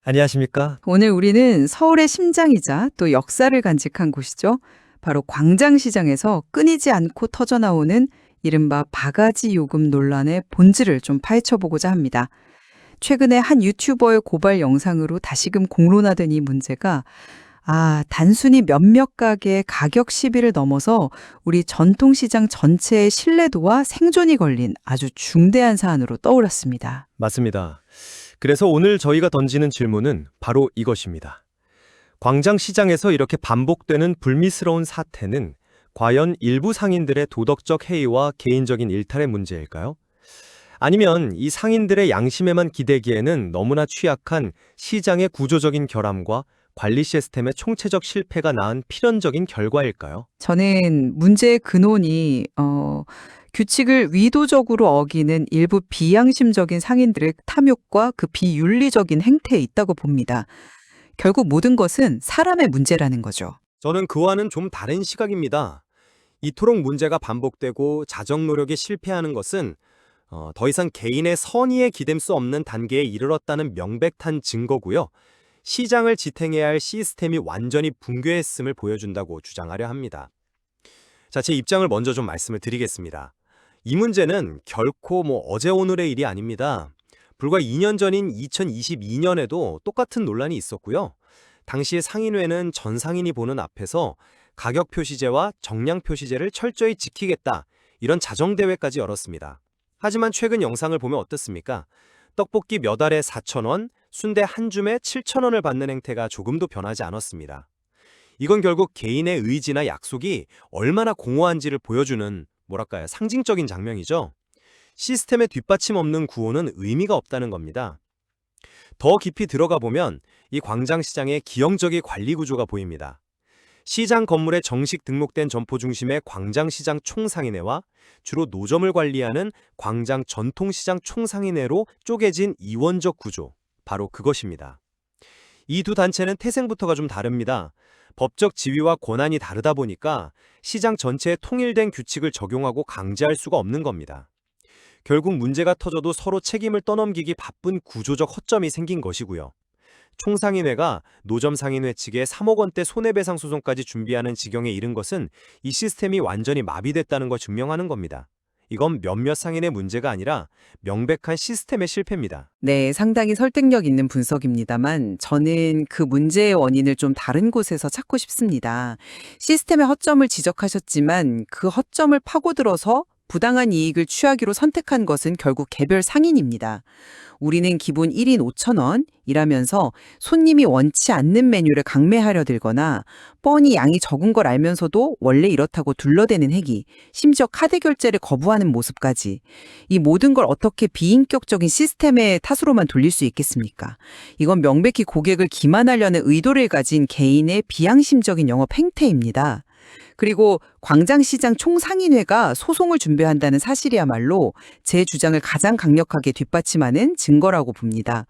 안녕하십니까? 오늘 우리는 서울의 심장이자 또 역사를 간직한 곳이죠. 바로 광장시장에서 끊이지 않고 터져나오는 이른바 바가지 요금 논란의 본질을 좀 파헤쳐보고자 합니다. 최근에 한 유튜버의 고발 영상으로 다시금 공론화된 이 문제가 단순히 몇몇 가게의 가격 시비를 넘어서 우리 전통시장 전체의 신뢰도와 생존이 걸린 아주 중대한 사안으로 떠올랐습니다. 맞습니다. 그래서 오늘 저희가 던지는 질문은 바로 이것입니다. 광장시장에서 이렇게 반복되는 불미스러운 사태는 과연 일부 상인들의 도덕적 해이와 개인적인 일탈의 문제일까요? 아니면 이 상인들의 양심에만 기대기에는 너무나 취약한 시장의 구조적인 결함과 관리 시스템의 총체적 실패가 낳은 필연적인 결과일까요? 저는 문제의 근원이 규칙을 의도적으로 어기는 일부 비양심적인 상인들의 탐욕과 그 비윤리적인 행태에 있다고 봅니다. 결국 모든 것은 사람의 문제라는 거죠. 저는 그와는 좀 다른 시각입니다. 이토록 문제가 반복되고 자정 노력이 실패하는 것은 더 이상 개인의 선의에 기댈 수 없는 단계에 이르렀다는 명백한 증거고요. 시장을 지탱해야 할 시스템이 완전히 붕괴했음을 보여준다고 주장하려 합니다. 자, 제 입장을 먼저 좀 말씀을 드리겠습니다. 이 문제는 결코 어제 오늘의 일이 아닙니다. 불과 2년 전인 2022년에도 똑같은 논란이 있었고요. 당시 상인회는 전 상인이 보는 앞에서 가격 표시제와 정량 표시제를 철저히 지키겠다, 이런 자정대회까지 열었습니다. 하지만 최근 영상을 보면 어떻습니까? 떡볶이 몇 알에 4,000원, 순대 한 줌에 7,000원을 받는 행태가 조금도 변하지 않았습니다. 이건 결국 개인의 의지나 약속이 얼마나 공허한지를 보여주는 상징적인 장면이죠. 시스템의 뒷받침 없는 구호는 의미가 없다는 겁니다. 더 깊이 들어가 보면 이 광장시장의 기형적인 관리 구조가 보입니다. 시장 건물에 정식 등록된 점포 중심의 광장시장 총상인회와 주로 노점을 관리하는 광장 전통시장 총상인회로 쪼개진 이원적 구조, 바로 그것입니다. 이 두 단체는 태생부터가 좀 다릅니다. 법적 지위와 권한이 다르다 보니까 시장 전체에 통일된 규칙을 적용하고 강제할 수가 없는 겁니다. 결국 문제가 터져도 서로 책임을 떠넘기기 바쁜 구조적 허점이 생긴 것이고요. 총상인회가 노점상인회 측에 3억 원대 손해배상 소송까지 준비하는 지경에 이른 것은 이 시스템이 완전히 마비됐다는 걸 증명하는 겁니다. 이건 몇몇 상인의 문제가 아니라 명백한 시스템의 실패입니다. 네, 상당히 설득력 있는 분석입니다만 저는 그 문제의 원인을 좀 다른 곳에서 찾고 싶습니다. 시스템의 허점을 지적하셨지만 그 허점을 파고들어서 부당한 이익을 취하기로 선택한 것은 결국 개별 상인입니다. 우리는 기본 1인 5,000원 이라면서 손님이 원치 않는 메뉴를 강매하려 들거나 뻔히 양이 적은 걸 알면서도 원래 이렇다고 둘러대는 행위, 심지어 카드 결제를 거부하는 모습까지. 이 모든 걸 어떻게 비인격적인 시스템의 탓으로만 돌릴 수 있겠습니까? 이건 명백히 고객을 기만하려는 의도를 가진 개인의 비양심적인 영업 행태입니다. 그리고 광장시장 총상인회가 소송을 준비한다는 사실이야말로 제 주장을 가장 강력하게 뒷받침하는 증거라고 봅니다.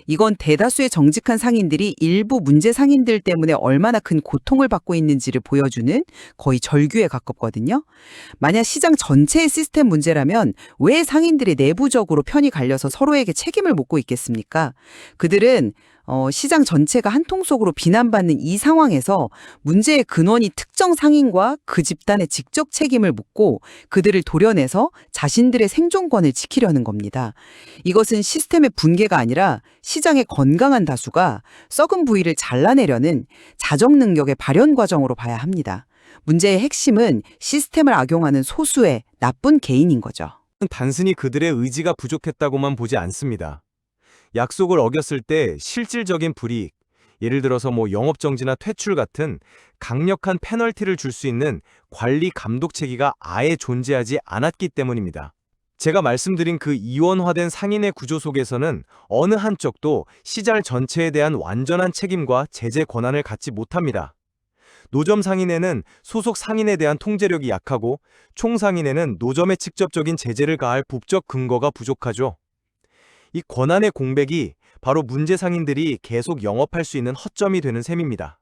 이건 대다수의 정직한 상인들이 일부 문제 상인들 때문에 얼마나 큰 고통을 받고 있는지를 보여주는 거의 절규에 가깝거든요. 만약 시장 전체의 시스템 문제라면 왜 상인들이 내부적으로 편이 갈려서 서로에게 책임을 묻고 있겠습니까? 그들은 시장 전체가 한 통 속으로 비난받는 이 상황에서 문제의 근원이 특정 상인과 그 집단의 직접 책임을 묻고 그들을 도려내서 자신들의 생존권을 지키려는 겁니다. 이것은 시스템의 붕괴가 아니라 시장의 건강한 다수가 썩은 부위를 잘라내려는 자정 능력의 발현 과정으로 봐야 합니다. 문제의 핵심은 시스템을 악용하는 소수의 나쁜 개인인 거죠. 단순히 그들의 의지가 부족했다고만 보지 않습니다. 약속을 어겼을 때 실질적인 불이익, 예를 들어서 영업정지나 퇴출 같은 강력한 페널티를 줄 수 있는 관리 감독 체계가 아예 존재하지 않았기 때문입니다. 제가 말씀드린 그 이원화된 상인의 구조 속에서는 어느 한쪽도 시장 전체에 대한 완전한 책임과 제재 권한을 갖지 못합니다. 노점 상인회는 소속 상인에 대한 통제력이 약하고 총상인회는 노점에 직접적인 제재를 가할 법적 근거가 부족하죠. 이 권한의 공백이 바로 문제 상인들이 계속 영업할 수 있는 허점이 되는 셈입니다.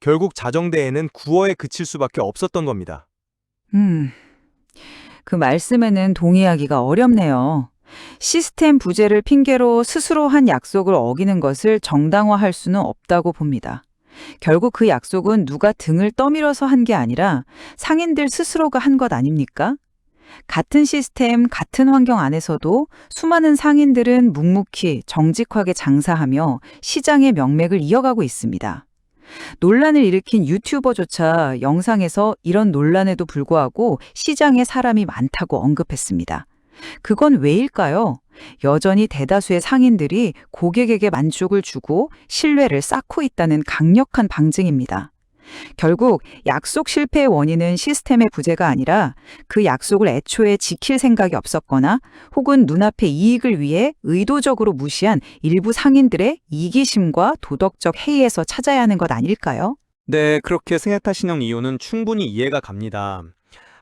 결국 자정대회는 구호에 그칠 수밖에 없었던 겁니다. 그 말씀에는 동의하기가 어렵네요. 시스템 부재를 핑계로 스스로 한 약속을 어기는 것을 정당화할 수는 없다고 봅니다. 결국 그 약속은 누가 등을 떠밀어서 한 게 아니라 상인들 스스로가 한 것 아닙니까? 같은 시스템, 같은 환경 안에서도 수많은 상인들은 묵묵히 정직하게 장사하며 시장의 명맥을 이어가고 있습니다. 논란을 일으킨 유튜버조차 영상에서 이런 논란에도 불구하고 시장에 사람이 많다고 언급했습니다. 그건 왜일까요? 여전히 대다수의 상인들이 고객에게 만족을 주고 신뢰를 쌓고 있다는 강력한 방증입니다. 결국 약속 실패의 원인은 시스템의 부재가 아니라 그 약속을 애초에 지킬 생각이 없었거나 혹은 눈앞의 이익을 위해 의도적으로 무시한 일부 상인들의 이기심과 도덕적 해이에서 찾아야 하는 것 아닐까요? 네, 그렇게 생각하시는 이유는 충분히 이해가 갑니다.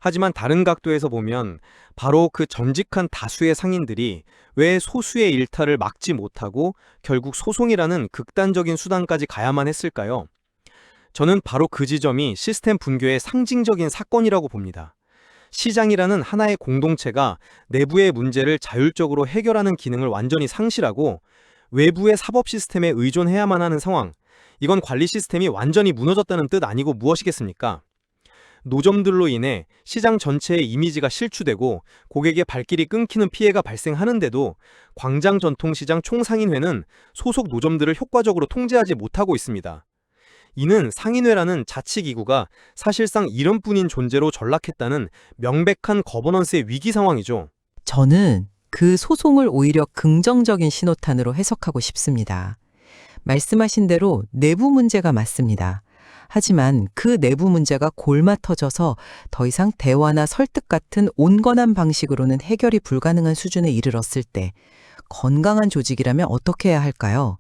하지만 다른 각도에서 보면 바로 그 정직한 다수의 상인들이 왜 소수의 일탈을 막지 못하고 결국 소송이라는 극단적인 수단까지 가야만 했을까요? 저는 바로 그 지점이 시스템 붕괴의 상징적인 사건이라고 봅니다. 시장이라는 하나의 공동체가 내부의 문제를 자율적으로 해결하는 기능을 완전히 상실하고 외부의 사법 시스템에 의존해야만 하는 상황, 이건 관리 시스템이 완전히 무너졌다는 뜻 아니고 무엇이겠습니까? 노점들로 인해 시장 전체의 이미지가 실추되고 고객의 발길이 끊기는 피해가 발생하는데도 광장 전통시장 총상인회는 소속 노점들을 효과적으로 통제하지 못하고 있습니다. 이는 상인회라는 자치기구가 사실상 이름뿐인 존재로 전락했다는 명백한 거버넌스의 위기 상황이죠. 저는 그 소송을 오히려 긍정적인 신호탄으로 해석하고 싶습니다. 말씀하신 대로 내부 문제가 맞습니다. 하지만 그 내부 문제가 골마 터져서 더 이상 대화나 설득 같은 온건한 방식으로는 해결이 불가능한 수준에 이르렀을 때 건강한 조직이라면 어떻게 해야 할까요?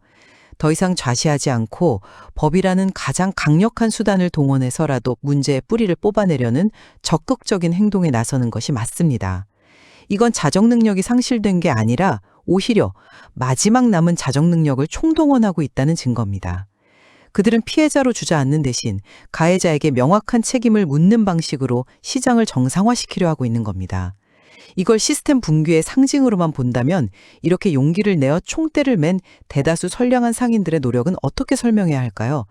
더 이상 좌시하지 않고 법이라는 가장 강력한 수단을 동원해서라도 문제의 뿌리를 뽑아내려는 적극적인 행동에 나서는 것이 맞습니다. 이건 자정 능력이 상실된 게 아니라 오히려 마지막 남은 자정 능력을 총동원하고 있다는 증거입니다. 그들은 피해자로 주저앉는 대신 가해자에게 명확한 책임을 묻는 방식으로 시장을 정상화시키려 하고 있는 겁니다. 이걸 시스템 붕괴의 상징으로만 본다면 이렇게 용기를 내어 총대를 맨 대다수 선량한 상인들의 노력은 어떻게 설명해야 할까요?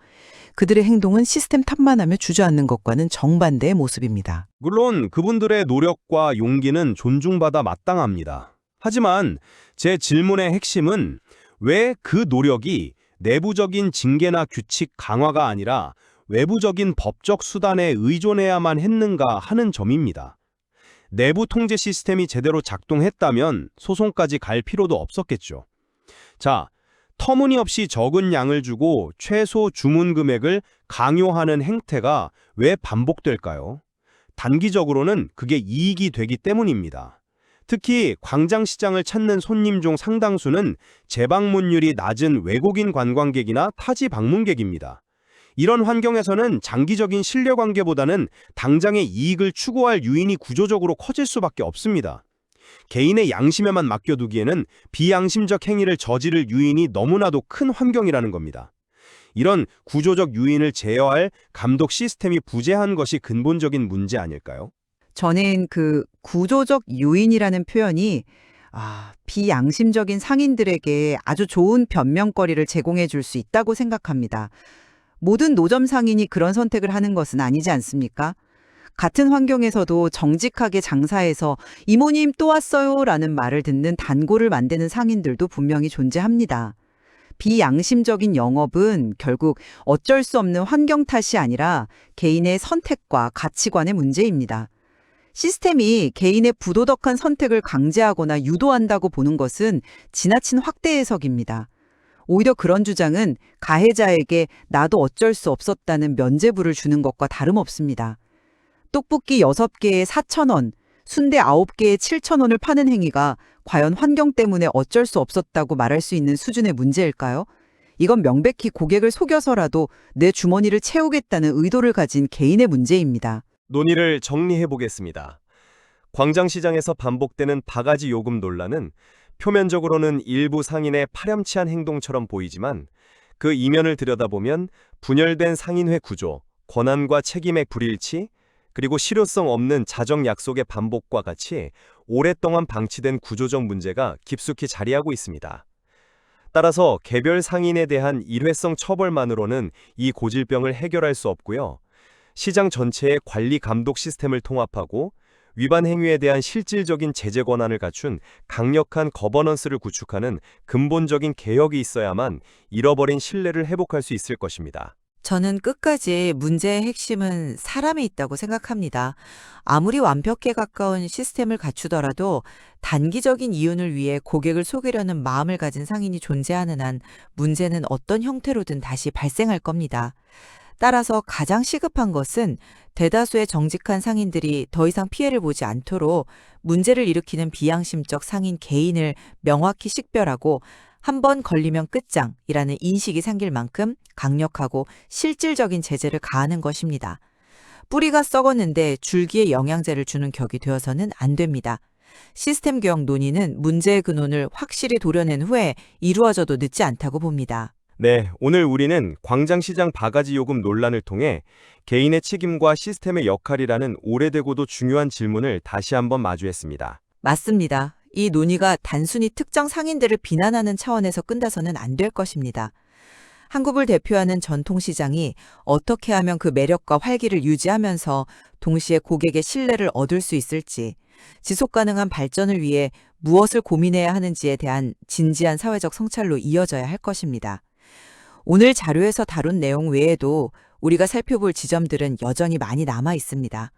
그들의 행동은 시스템 탓만하며 주저앉는 것과는 정반대의 모습입니다. 물론 그분들의 노력과 용기는 존중받아 마땅합니다. 하지만 제 질문의 핵심은 왜 그 노력이 내부적인 징계나 규칙 강화가 아니라 외부적인 법적 수단에 의존해야만 했는가 하는 점입니다. 내부 통제 시스템이 제대로 작동했다면 소송까지 갈 필요도 없었겠죠. 자, 터무니없이 적은 양을 주고 최소 주문 금액을 강요하는 행태가 왜 반복될까요? 단기적으로는 그게 이익이 되기 때문입니다. 특히 광장시장을 찾는 손님 중 상당수는 재방문율이 낮은 외국인 관광객이나 타지 방문객입니다. 이런 환경에서는 장기적인 신뢰관계보다는 당장의 이익을 추구할 유인이 구조적으로 커질 수밖에 없습니다. 개인의 양심에만 맡겨두기에는 비양심적 행위를 저지를 유인이 너무나도 큰 환경이라는 겁니다. 이런 구조적 유인을 제어할 감독 시스템이 부재한 것이 근본적인 문제 아닐까요? 저는 그 구조적 요인이라는 표현이 비양심적인 상인들에게 아주 좋은 변명거리를 제공해 줄 수 있다고 생각합니다. 모든 노점 상인이 그런 선택을 하는 것은 아니지 않습니까? 같은 환경에서도 정직하게 장사해서 이모님 또 왔어요 라는 말을 듣는 단골을 만드는 상인들도 분명히 존재합니다. 비양심적인 영업은 결국 어쩔 수 없는 환경 탓이 아니라 개인의 선택과 가치관의 문제입니다. 시스템이 개인의 부도덕한 선택을 강제하거나 유도한다고 보는 것은 지나친 확대 해석입니다. 오히려 그런 주장은 가해자에게 나도 어쩔 수 없었다는 면죄부를 주는 것과 다름없습니다. 떡볶이 6개에 4,000원, 순대 9개에 7,000원을 파는 행위가 과연 환경 때문에 어쩔 수 없었다고 말할 수 있는 수준의 문제일까요? 이건 명백히 고객을 속여서라도 내 주머니를 채우겠다는 의도를 가진 개인의 문제입니다. 논의를 정리해 보겠습니다. 광장시장에서 반복되는 바가지 요금 논란은 표면적으로는 일부 상인의 파렴치한 행동처럼 보이지만 그 이면을 들여다보면 분열된 상인회 구조, 권한과 책임의 불일치, 그리고 실효성 없는 자정 약속의 반복과 같이 오랫동안 방치된 구조적 문제가 깊숙이 자리하고 있습니다. 따라서 개별 상인에 대한 일회성 처벌만으로는 이 고질병을 해결할 수 없고요. 시장 전체의 관리 감독 시스템을 통합하고 위반 행위에 대한 실질적인 제재 권한을 갖춘 강력한 거버넌스를 구축하는 근본적인 개혁이 있어야만 잃어버린 신뢰를 회복할 수 있을 것입니다. 저는 끝까지 문제의 핵심은 사람이 있다고 생각합니다. 아무리 완벽에 가까운 시스템을 갖추더라도 단기적인 이윤을 위해 고객을 속이려는 마음을 가진 상인이 존재하는 한 문제는 어떤 형태로든 다시 발생할 겁니다. 따라서 가장 시급한 것은 대다수의 정직한 상인들이 더 이상 피해를 보지 않도록 문제를 일으키는 비양심적 상인 개인을 명확히 식별하고 한 번 걸리면 끝장이라는 인식이 생길 만큼 강력하고 실질적인 제재를 가하는 것입니다. 뿌리가 썩었는데 줄기에 영양제를 주는 격이 되어서는 안 됩니다. 시스템 개혁 논의는 문제의 근원을 확실히 도려낸 후에 이루어져도 늦지 않다고 봅니다. 네, 오늘 우리는 광장시장 바가지 요금 논란을 통해 개인의 책임과 시스템의 역할이라는 오래되고도 중요한 질문을 다시 한번 마주했습니다. 맞습니다. 이 논의가 단순히 특정 상인들을 비난하는 차원에서 끝나서는 안 될 것입니다. 한국을 대표하는 전통시장이 어떻게 하면 그 매력과 활기를 유지하면서 동시에 고객의 신뢰를 얻을 수 있을지, 지속가능한 발전을 위해 무엇을 고민해야 하는지에 대한 진지한 사회적 성찰로 이어져야 할 것입니다. 오늘 자료에서 다룬 내용 외에도 우리가 살펴볼 지점들은 여전히 많이 남아 있습니다.